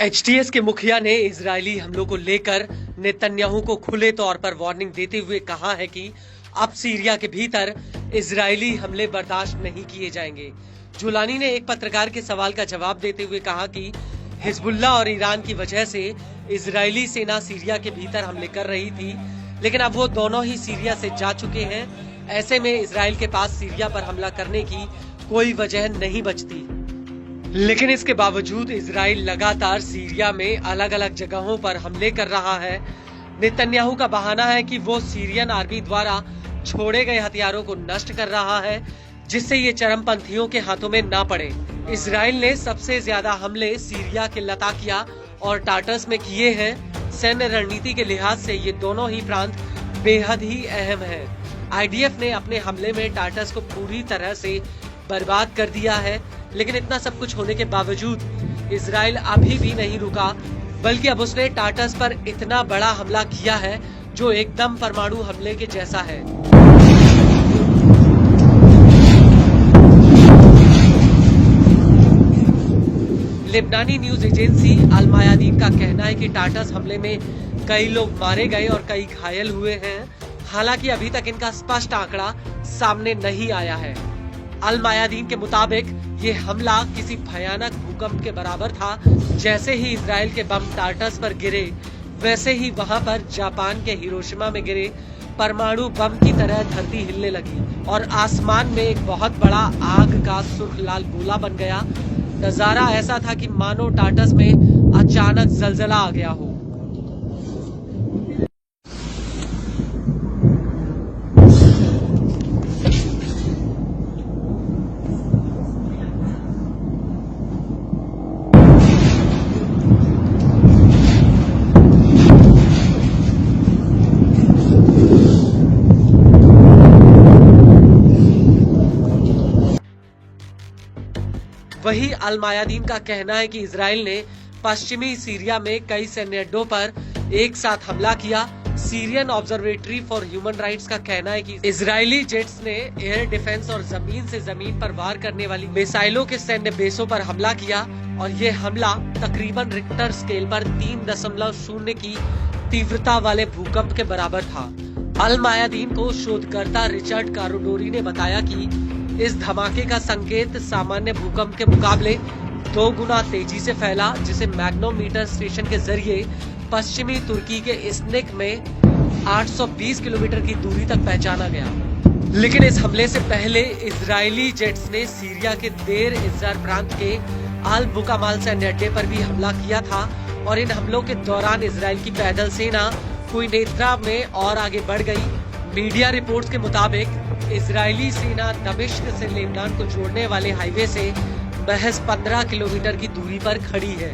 HTS के मुखिया ने इजरायली हमलों को लेकर नेतन्याहू को खुले तौर पर वार्निंग देते हुए कहा है कि अब सीरिया के भीतर इजरायली हमले बर्दाश्त नहीं किए जाएंगे। जुलानी ने एक पत्रकार के सवाल का जवाब देते हुए कहा कि हिजबुल्लाह और ईरान की वजह से इजरायली सेना सीरिया के भीतर हमले कर रही थी, लेकिन अब वो दोनों ही सीरिया से जा चुके हैं। ऐसे में इजराइल के पास सीरिया पर हमला करने की कोई वजह नहीं बचती। लेकिन इसके बावजूद इजराइल लगातार सीरिया में अलग अलग जगहों पर हमले कर रहा है। नेतन्याहू का बहाना है कि वो सीरियन आर्मी द्वारा छोड़े गए हथियारों को नष्ट कर रहा है, जिससे ये चरमपंथियों के हाथों में ना पड़े। इजराइल ने सबसे ज्यादा हमले सीरिया के लताकिया और टाटस में किए हैं। सैन्य रणनीति के लिहाज से ये दोनों ही प्रांत बेहद ही अहम है। आईडीएफ ने अपने हमले में टाटस को पूरी तरह से बर्बाद कर दिया है, लेकिन इतना सब कुछ होने के बावजूद इजराइल अभी भी नहीं रुका, बल्कि अब उसने टाटस पर इतना बड़ा हमला किया है जो एकदम परमाणु हमले के जैसा है। लेबनानी न्यूज एजेंसी अल मायादीन का कहना है कि टाटस हमले में कई लोग मारे गए और कई घायल हुए हैं। हालांकि अभी तक इनका स्पष्ट आंकड़ा सामने नहीं आया है। अल मायादीन के मुताबिक ये हमला किसी भयानक भूकंप के बराबर था। जैसे ही इजराइल के बम टाटस पर गिरे, वैसे ही वहां पर जापान के हिरोशिमा में गिरे परमाणु बम की तरह धरती हिलने लगी और आसमान में एक बहुत बड़ा आग का सुर्ख लाल गोला बन गया। नजारा ऐसा था कि मानो टाटस में अचानक जलजला आ गया हो। वही अल मायादीन का कहना है कि इजराइल ने पश्चिमी सीरिया में कई सैन्य अड्डों पर एक साथ हमला किया। Syrian observatory for human rights का कहना है कि इजरायली जेट्स ने एयर डिफेंस और जमीन से जमीन पर वार करने वाली मिसाइलों के सैन्य बेसों पर हमला किया और ये हमला तकरीबन रिक्टर स्केल पर 3.0 की तीव्रता वाले भूकंप के बराबर था। अल मायादीन को शोधकर्ता रिचर्ड कारोडोरी ने बताया कि इस धमाके का संकेत सामान्य भूकंप के मुकाबले 2 गुना तेजी से फैला, जिसे मैग्नोमीटर स्टेशन के जरिए पश्चिमी तुर्की के इस्निक में 820 किलोमीटर की दूरी तक पहचाना गया। लेकिन इस हमले से पहले इजरायली जेट्स ने सीरिया के देर इज़्ज़ार प्रांत के अल बुकामाल सैन्य अड्डे पर भी हमला किया था और इन हमलों के दौरान इजराइल की पैदल सेना क्वीनेत्रा में और आगे बढ़ गई। मीडिया रिपोर्ट्स के मुताबिक इजरायली सेना दमिश्क से लेबनान को जोड़ने वाले हाईवे से महज 15 किलोमीटर की दूरी पर खड़ी है।